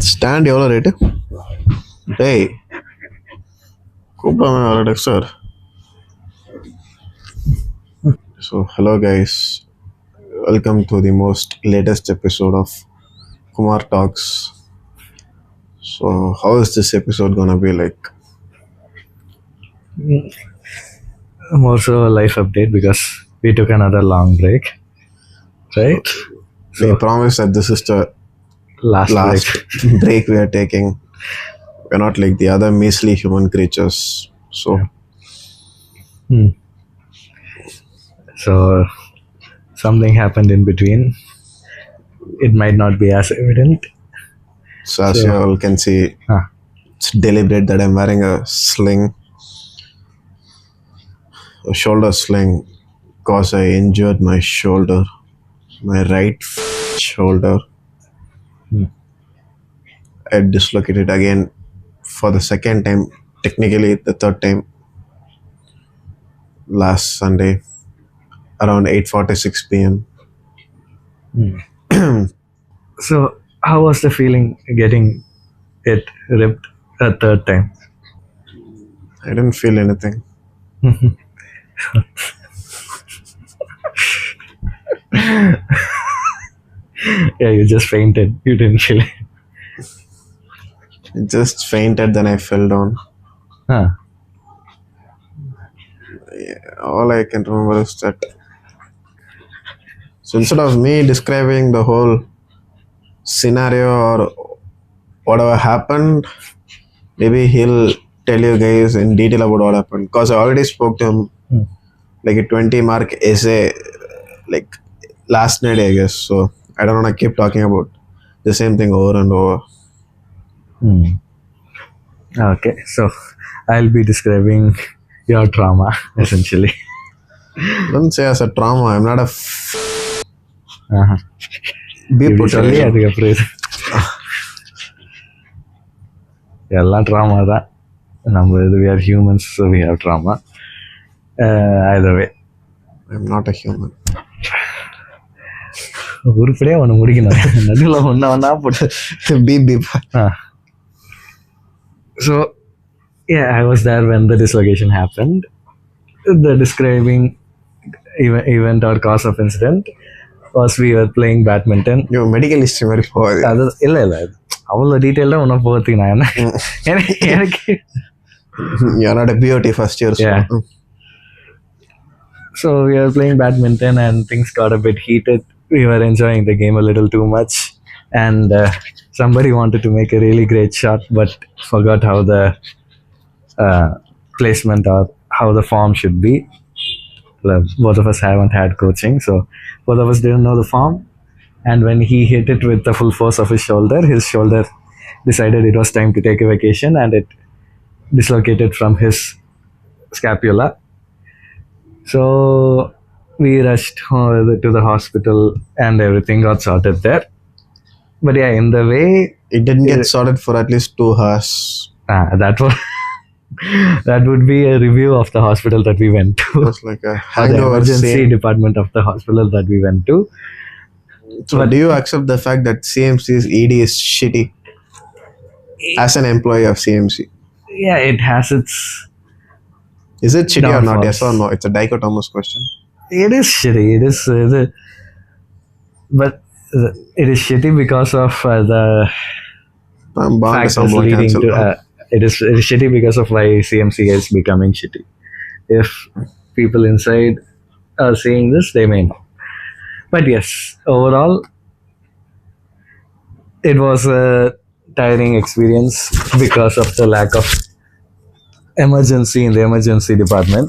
Stand எவ்வளோ rate? டேய் கூப்பிடாம வர Dexter. So hello guys, welcome to the most latest episode of Kumar Talks. So how is this episode gonna be like? More so a life update because we took another long break, right? We promise that this is the Last break we are taking. We're not like the other measly human creatures. So So something happened in between. It might not be as evident. as you all can see, it's deliberate that I'm wearing a sling, a shoulder sling, because I injured my shoulder, my right shoulder. I dislocated again for the second time, technically the third time, last Sunday around 8:46 p.m. So how was the feeling getting it ripped a third time? I didn't feel anything. Yeah, you just fainted. You didn't feel it. I just fainted, then I fell down. Huh. All I can remember is that. So instead of me describing the whole scenario or whatever happened, maybe he'll tell you guys in detail about what happened. Because I already spoke to him like a 20-mark essay like last night, I guess. So I don't want to keep talking about the same thing over and over. Okay, so I'll be describing your trauma essentially. Don't say as a trauma. I'm not a be இப்படி put சொல்லி அதுக்கப்புறம் எல்லாம் drama தான். நம்ம இது we are humans, so we have trauma. Either way, I'm not a human. உருப்படியா ஒன்று முடிக்கணும். நடுவில் ஒன்றா போட்டு beep. So yeah, I was there when the dislocation happened. The describing event or cause of incident was we were playing badminton. You medical history மாதிரி போகாது. அது இல்லை அவ்வளோ டீட்டெயிலாக ஒன்றும் போகிறதுக்கு நான் எனக்கு You're not a BOT first year. Yeah. So we were playing badminton and things got a bit heated. We were enjoying the game a little too much, and somebody wanted to make a really great shot but forgot how the placement or how the form should be. Both of us haven't had coaching, so both of us didn't know the form, and when he hit it with the full force of his shoulder decided it was time to take a vacation, and it dislocated from his scapula. So we rushed to the hospital and everything got sorted there. But yeah, in the way It didn't get sorted for at least 2 hours. that would be a review of the hospital that we went to. It was like a The hangover emergency scene. department of the hospital that we went to. So do you accept the fact that CMC's ED is shitty? As an employee of CMC. Yeah, it has its... Is it shitty or not? Downfalls. Yes or no? It's a dichotomous question. It is shitty. It is... but it is shitty because of the I'm bound to factors someone leading cancel. to... it is shitty because of why CMC is becoming shitty. If people inside are seeing this, they may know. But yes, overall, it was a tiring experience because of the lack of emergency in the emergency department.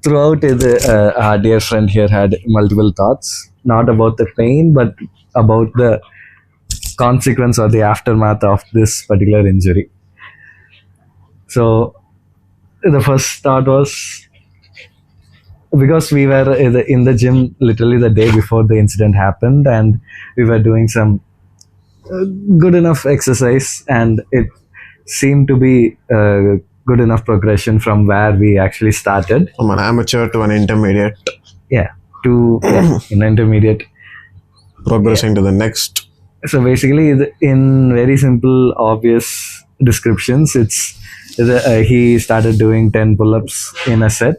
Throughout it, our dear friend here had multiple thoughts, not about the pain, but about the consequence or the aftermath of this particular injury. So the first thought was, because we were in the gym literally the day before the incident happened, and we were doing some good enough exercise, and it seemed to be good enough progression from where we actually started. From an amateur to an intermediate. In intermediate. Progressing to the next So basically, in very simple, obvious descriptions, he started doing 10 pull-ups in a set.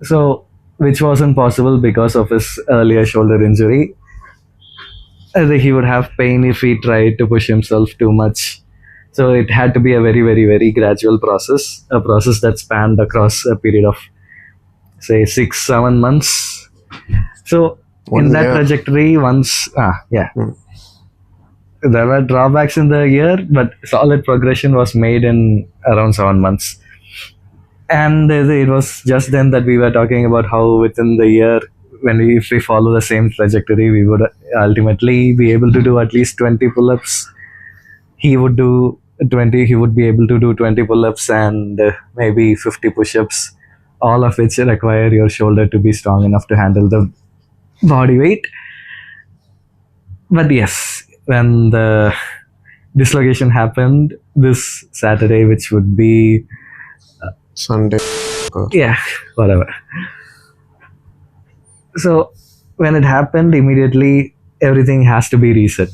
So which wasn't possible because of his earlier shoulder injury. He would have pain if he tried to push himself too much. So it had to be a very, very, very gradual process, a process that spanned across a period of, say, 6, 7 months. So in One that year. trajectory, once, yeah, Hmm. there were drawbacks in the year, but solid progression was made in around 7 months. And it was just then that we were talking about how within the year, if we follow the same trajectory, we would ultimately be able to do at least 20 pull-ups. He would do 20, he would be able to do 20 pull-ups and maybe 50 push-ups, all of which require your shoulder to be strong enough to handle the body weight. But yes, when the dislocation happened this Saturday, which would be, Sunday. yeah, whatever. So when it happened, immediately everything has to be reset.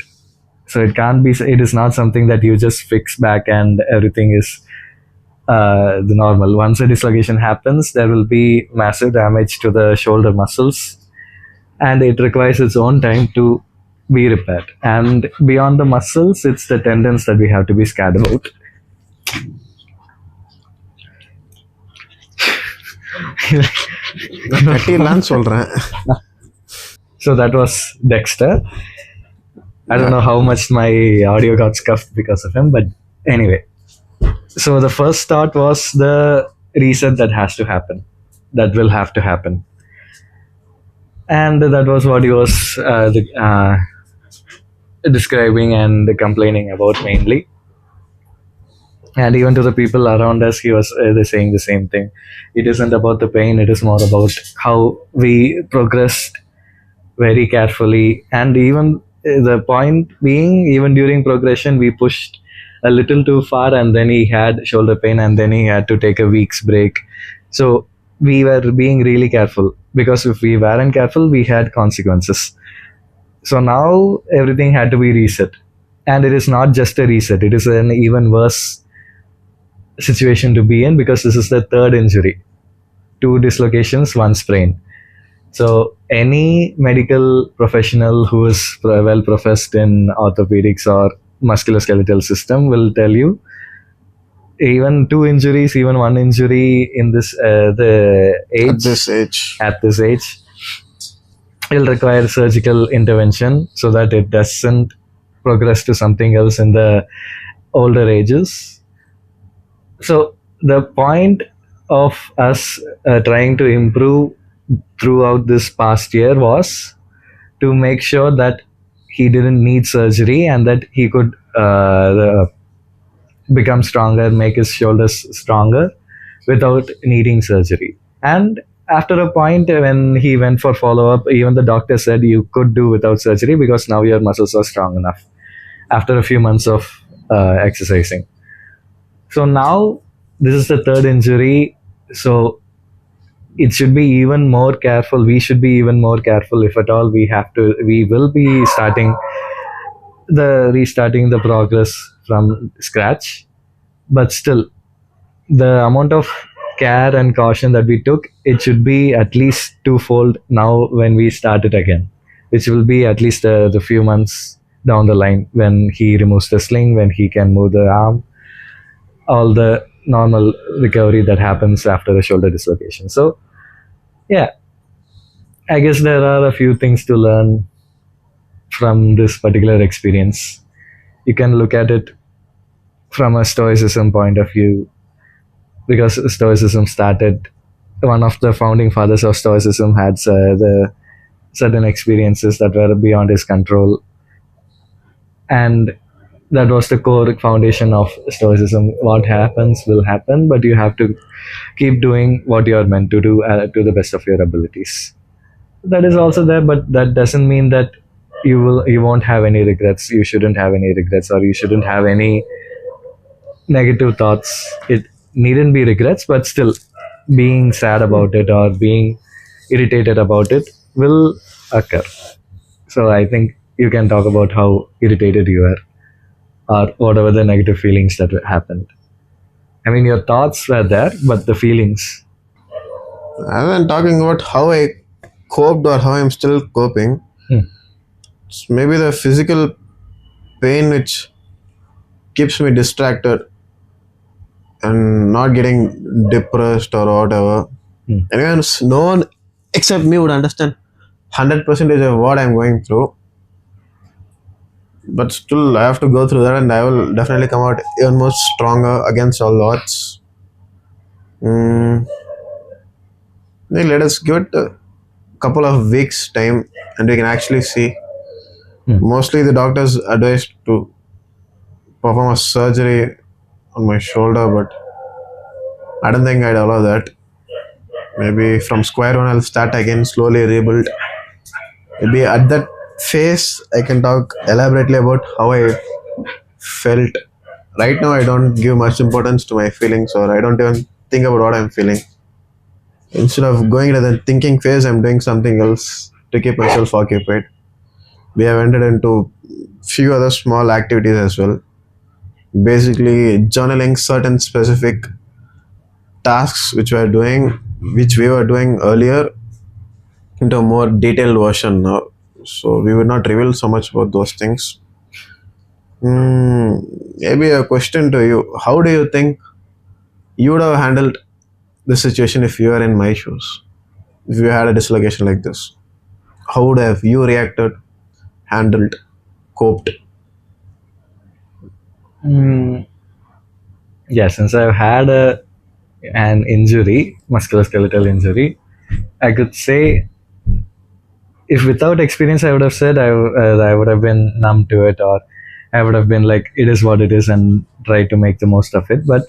So it is not something that you just fix back and everything is the normal. Once a dislocation happens, there will be massive damage to the shoulder muscles, and it requires its own time to be repaired. And beyond the muscles, it's the tendons that we have to be scared about. 30 சொல்றேன். So that was Dexter. I don't know how much my audio got scuffed because of him, but anyway. So the first thought was the reset that has to happen, that will have to happen. And that was what he was describing and complaining about mainly. And even to the people around us, he was saying the same thing. It isn't about the pain, it is more about how we progressed very carefully. And even the point being, even during progression, we pushed a little too far, and then he had shoulder pain, and then he had to take a week's break. So we were being really careful, because if we weren't careful, we had consequences. So now everything had to be reset. And it is not just a reset, it is an even worse situation to be in, because this is the third injury: 2 dislocations, 1 sprain. So any medical professional who is well professed in orthopedics or musculoskeletal system will tell you, even 2 injuries, even 1 injury in this the age At this age. at this age will require surgical intervention so that it doesn't progress to something else in the older ages. So the point of us trying to improve throughout this past year was to make sure that he didn't need surgery, and that he could become stronger, make his shoulders stronger without needing surgery. And after a point, when he went for follow-up, even the doctor said you could do without surgery because now your muscles are strong enough after a few months of exercising. So now this is the third injury. So it should be even more careful. We should be even more careful. If at all we will be restarting the progress from scratch. But still, the amount of care and caution that we took, it should be at least twofold now when we start it again, which will be at least the few months down the line, when he removes the sling, when he can move the arm, all the normal recovery that happens after a shoulder dislocation. So yeah, I guess there are a few things to learn from this particular experience. You can look at it from a stoicism point of view, because stoicism started, one of the founding fathers of stoicism had the certain experiences that were beyond his control, and that was the core foundation of stoicism. What happens will happen, but you have to keep doing what you are meant to do to the best of your abilities. That is also there, but that doesn't mean that you won't have any regrets. You shouldn't have any regrets, or you shouldn't have any negative thoughts. It needn't be regrets, but still, being sad about it or being irritated about it will occur. So I think you can talk about how irritated you were or whatever the negative feelings that happened. I mean, your thoughts were there, but the feelings. I've been talking about how I coped or how I'm still coping. Hmm. It's maybe the physical pain which keeps me distracted and not getting depressed or whatever. Hmm. Anyone, no one except me would understand 100% of what I'm going through. But still, I have to go through that, and I will definitely come out even more stronger against all odds. Mm, let us give it a couple of weeks time, and we can actually see. Mostly, the doctors advised to perform a surgery on my shoulder, but I don't think I'd allow that. Maybe from square one, I'll start again, slowly rebuild. Maybe at that phase, I can talk elaborately about how I felt. Right now, I don't give much importance to my feelings, or I don't even think about what I'm feeling. Instead of going to the thinking phase, I'm doing something else to keep myself occupied. We have entered into few other small activities as well. Basically, journaling certain specific tasks which we were doing earlier, into a more detailed version now. So we will not reveal so much about those things. Maybe a question to you: how do you think you would have handled the situation if you were in my shoes? If you had a dislocation like this, how would have you reacted, handled, coped? Mm, yeah, since I've had an injury, musculoskeletal injury, I could say if without experience, I would have said I would have been numb to it, or I would have been like, it is what it is, and try to make the most of it. But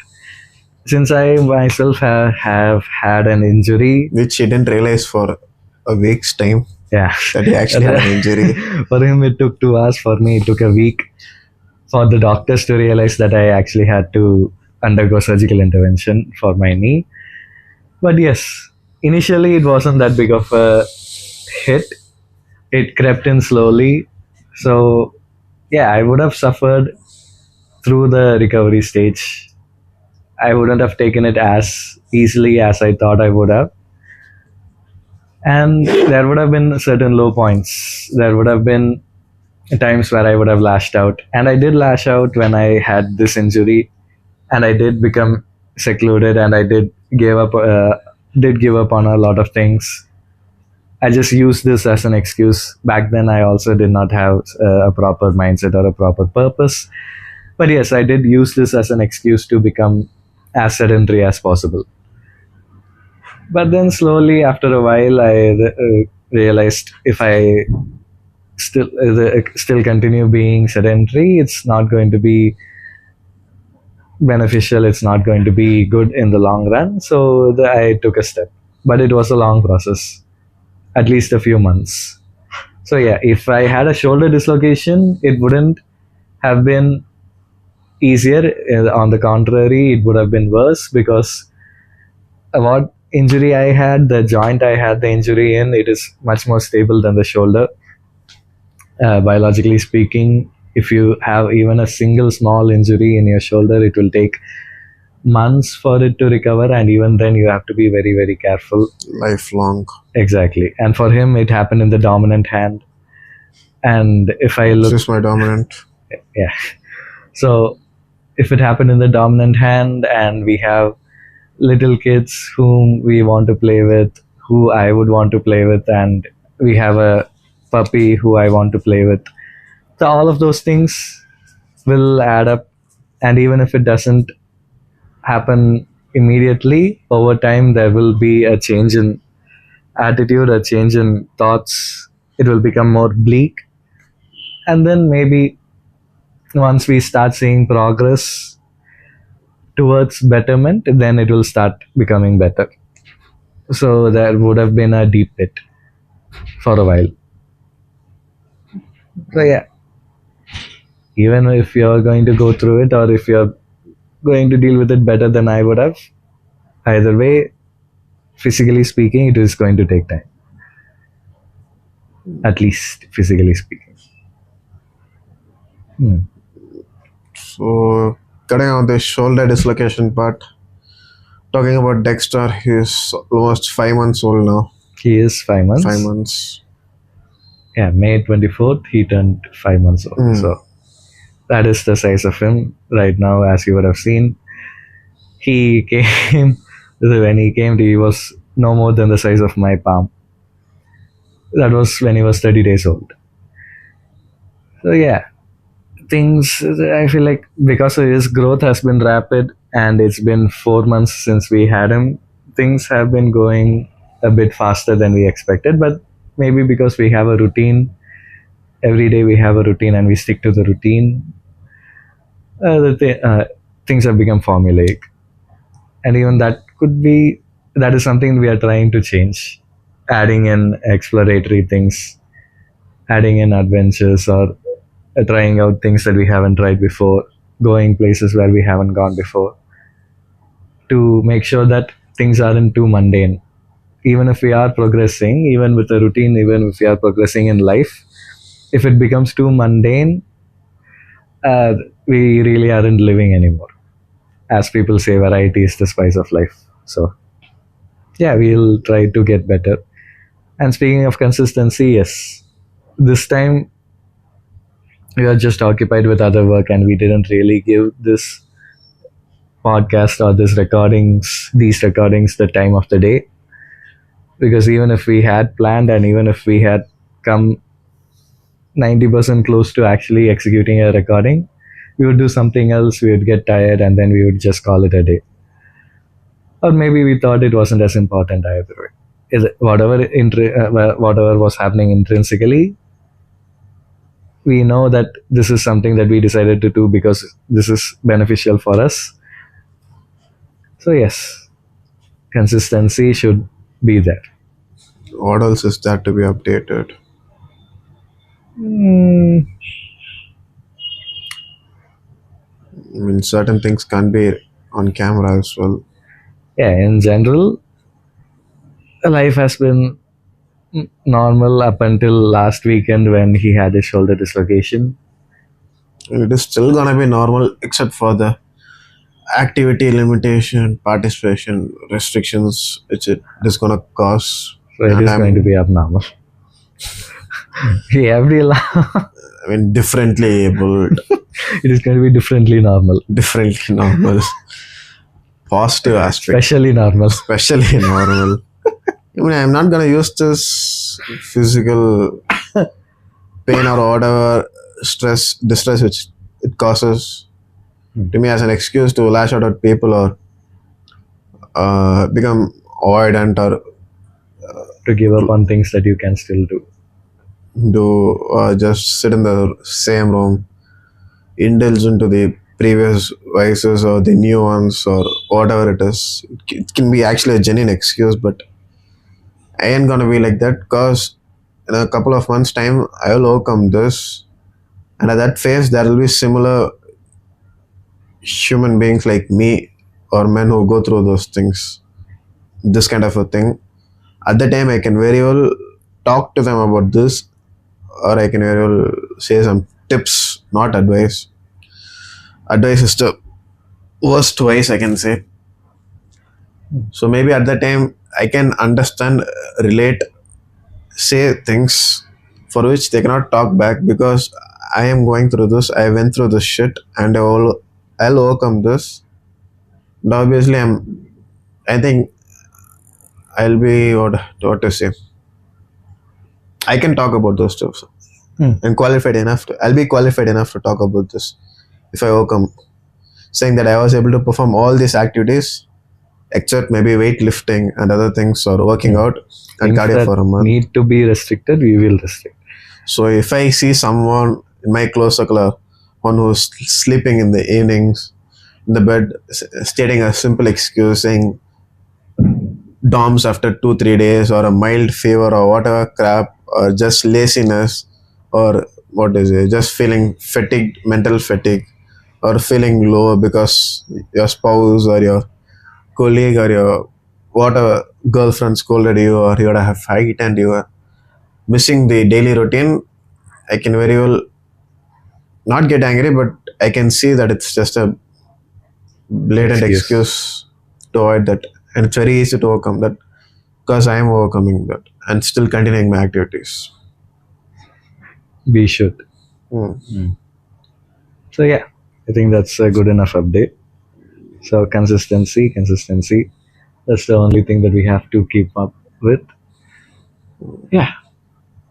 since I myself have had an injury, Which he didn't realize for a week's time yeah, that he actually had an injury. for him it took 2 hours. For me, it took a week for the doctors to realize that I actually had to undergo surgical intervention for my knee. But yes, initially it wasn't that big of a hit. It crept in slowly. So yeah, I would have suffered through the recovery stage. I wouldn't have taken it as easily as I thought I would have. And there would have been certain low points. There would have been times where I would have lashed out. And I did lash out when I had this injury, and I did become secluded, and I did give up on a lot of things. I just used this as an excuse. Back then, I also did not have a proper mindset or a proper purpose. But yes, I did use this as an excuse to become as sedentary as possible. But then slowly, after a while, I realized if I still continue being sedentary, it's not going to be beneficial. It's not going to be good in the long run. So I took a step, but it was a long process, at least a few months. So yeah, if I had a shoulder dislocation, it wouldn't have been easier. On the contrary, it would have been worse, because what injury I had, the joint I had the injury in, it is much more stable than the shoulder. Biologically speaking, if you have even a single small injury in your shoulder, it will take months for it to recover, and even then you have to be very, very careful. Lifelong. Exactly. And for him, it happened in the dominant hand. And if I This look, is my dominant. yeah. So if it happened in the dominant hand, and we have little kids whom we want to play with, who I would want to play with, and we have a puppy who I want to play with. So all of those things will add up. And even if it doesn't happen immediately, over time, there will be a change in attitude, a change in thoughts. It will become more bleak. And then maybe once we start seeing progress towards betterment, then it will start becoming better. So there would have been a deep pit for a while. So yeah, even if you're going to go through it, or if you're going to deal with it better than I would have, either way, physically speaking, it is going to take time. At least physically speaking. Hmm. So, cutting out the shoulder dislocation part, talking about Dexter, he's almost 5 months old now. He is 5 months. 5 months. Yeah, May 24th, he turned 5 months old. Mm. So that is the size of him right now, as you would have seen. He came, when he came, he was no more than the size of my palm. That was when he was 30 days old. So yeah, things, I feel like because of his growth has been rapid and it's been 4 months since we had him, things have been going a bit faster than we expected. But maybe because we have a routine, every day we have a routine and we stick to the routine, things have become formulaic. And even that could be, that is something we are trying to change, adding in exploratory things, adding in adventures, or trying out things that we haven't tried before, going places where we haven't gone before, to make sure that things aren't too mundane. Even if we are progressing, even with a routine, even if we are progressing in life, if it becomes too mundane, uh, we really aren't living anymore. As people say, variety is the spice of life. So yeah, we'll try to get better. And speaking of consistency, yes, this time we are just occupied with other work and we didn't really give this podcast or these recordings, the time of the day. Because even if we had planned and even if we had come 90% close to actually executing a recording, we would do something else, we would get tired, and then we would just call it a day. Or maybe we thought it wasn't as important either way. Whatever was happening intrinsically, we know that this is something that we decided to do because this is beneficial for us. So yes, consistency should be there. What else is there to be updated? Mm, I mean, certain things can't be on camera as well. yeah, in general, life has been normal up until last weekend when he had his shoulder dislocation. It is still gonna be normal except for the activity limitation, participation restrictions, which it is gonna cause. So it And is going to be abnormal. Every I mean, differently abled, it is going to be differently normal, differently normal. Positive aspect, especially normal. especially normal. I mean, I'm not gonna use this physical pain or whatever distress which it causes to me as an excuse to lash out at people or become avoidant or To give up on things that you can still do. just sit in the same room, indulge into the previous vices or the new ones or whatever it is. It can be actually a genuine excuse, but I ain't gonna be like that because in a couple of months' time, I will overcome this. And at that phase, there will be similar human beings like me or men who go through those things, this kind of a thing. At the time, I can very well talk to them about this, or I can very well say some tips, not advice. Advice is the worst vice, I can say. So maybe at that time, I can understand, relate, say things for which they cannot talk back because I am going through this. I went through this shit, and I'll overcome this. And obviously, I think I'll be what to say. I can talk about those stuff. And qualified enough I'll be qualified enough to talk about this if I overcome, saying that I was able to perform all these activities except maybe weightlifting and other things or working out and Things cardio that for a month. need to be restricted, we will restrict. So if I see someone in my close circle, one who's sleeping in the evenings in the bed, stating a simple excuse saying DOMS after 2-3 days or a mild fever or whatever crap or just laziness or what is it, just feeling fatigued, mental fatigue or feeling low because your spouse or your colleague or your whatever girlfriend scolded you or you had a fight and you are missing the daily routine, I can very well not get angry, but I can see that it's just a blatant excuse to avoid that, and it's very easy to overcome that because I am overcoming that and still continuing my activities. We should. Hmm. So yeah, I think that's a good enough update. So consistency. That's the only thing that we have to keep up with. Yeah.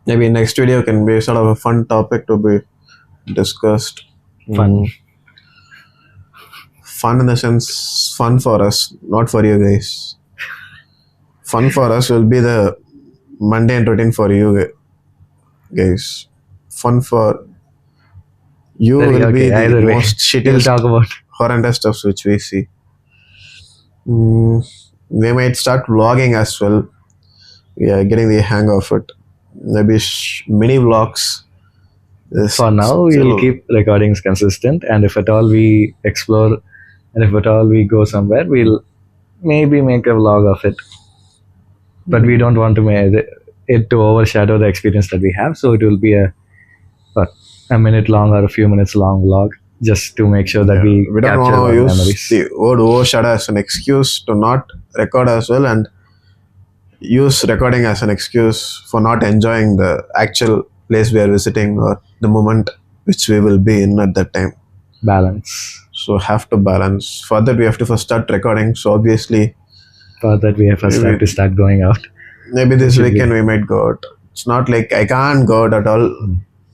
Maybe next video can be sort of a fun topic to be discussed. Fun. Fun in the sense, fun for us, not for you guys. Fun for us will be the mundane routine for you guys. Fun for you Very will be okay, the either way. most We'll shittiest, talk about. horrendous stuff which we see. We might start vlogging as well. We are getting the hang of it. Maybe mini vlogs. For now, we'll keep recordings consistent, and if at all we explore, and if at all we go somewhere, we'll maybe make a vlog of it. But we don't want to make it to overshadow the experience that we have, so it will be a minute long or a few minutes long vlog, just to make sure that we don't capture want our to use memories. the word overshadow as an excuse to not record as well, and use recording as an excuse for not enjoying the actual place we are visiting or the moment which we will be in at that time. Balance. So have to balance. For that we have to first start recording. So obviously For that, we have first have to start going out. maybe this weekend we might go out. It's not like I can't go out at all.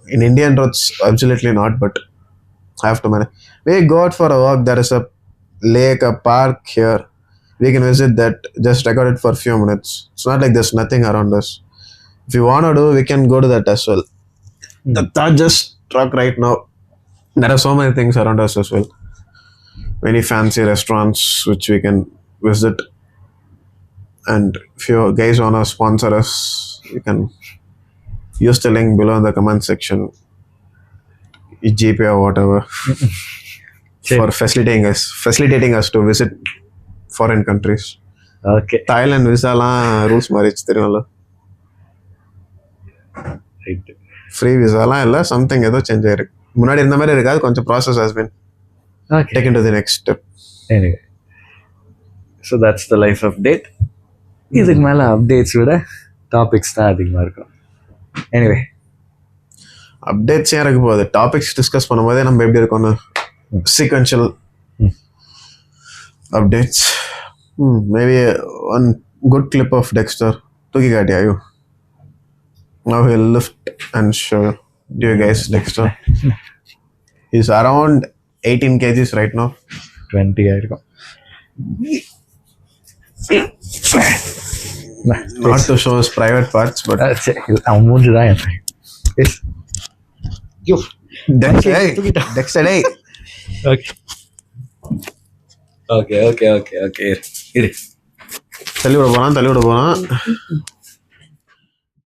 In Indian roads, absolutely not, but I have to manage. We go out for a walk. There is a lake, a park here. We can visit that, just record it for a few minutes. It's not like there's nothing around us. If you want to do, we can go to that as well. The thought just struck right now. There are so many things around us as well. Many fancy restaurants which we can visit. And if you guys want to sponsor us, you can use the link below in the comment section, GPay or whatever, for facilitating us to visit foreign countries. Okay. Thailand விசாலாம் rules மாறிச்சு தெரியும்ல. Free விசாலாம் இல்லை, something ஏதோ change ஆயிருக்கு. முன்னாடி இருந்த மாதிரி இருக்காது, கொஞ்சம் process has been taken to the next step. Anyway, so that's the life update. இதுக்கு மேலே அப்டேட்ஸ் விட டாபிக்ஸ் தான் அதிகமாக இருக்கும். எனிவே அப்டேட்ஸே இருக்கு போகுது. டாபிக்ஸ் டிஸ்கஸ் பண்ணும்போதே நம்ம எப்படி இருக்கோம்னு sequential updates. Maybe one good clip of Dexter. தூக்கி காட்டியா you? Now he'll lift and show you guys Dexter. He's around 18 kgs right now. 20 ஆயிருக்கும். Not to show his private parts, but அவன் மூஞ்சி தான் என் Dexter, hey. Okay. தள்ளி விட போறான்.